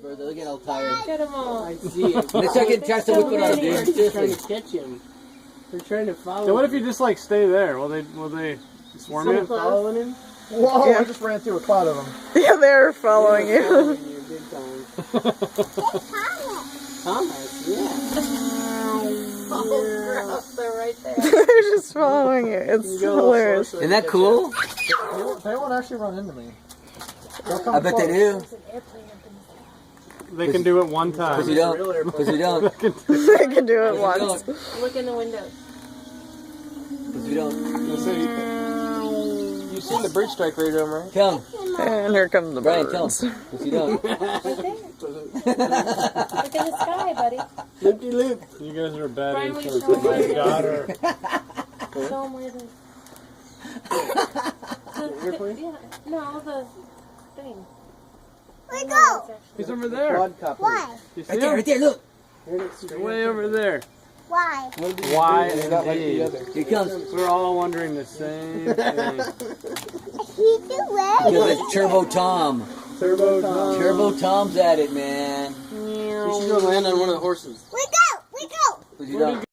They'll get all tired. Get them all. I see it. The second tries to whip it on, dude. They're trying to catch him. They're trying to follow him. So what if you just like stay there? Will they swarm you? Following him? Whoa, Yeah. I just ran through a cloud of them. Yeah, they're following you. Following you big time. Thomas, yeah. Oh, gross. They're right there. They're just following you. It's hilarious. Isn't that cool? They won't actually run into me. They'll come I bet they close. do. There's an airplane up in the sky. They can do it one time. Because you don't. Because you don't. They can do it once. Look in the windows. Because you don't. You've seen the bird strike radar, right? Tell him. And here come the Brian, tell birds. him. Because you don't. Right there. Look in the sky, buddy. Loopy loop. You guys are a bad Brian, will you influence show on my them? daughter. Show them where the... Yeah, no, the thing. Where go? He's over there. Quadcopter. Why? You see Right there, him? right there, look. He's way over there. Why? Why It's not like the indeed? other. Here he comes. We're all wondering the same thing. He do it. Because it's Turbo Tom. Turbo Tom. Turbo Tom's at it, man. You should go land on one of the horses. We go. We go. Because you don't.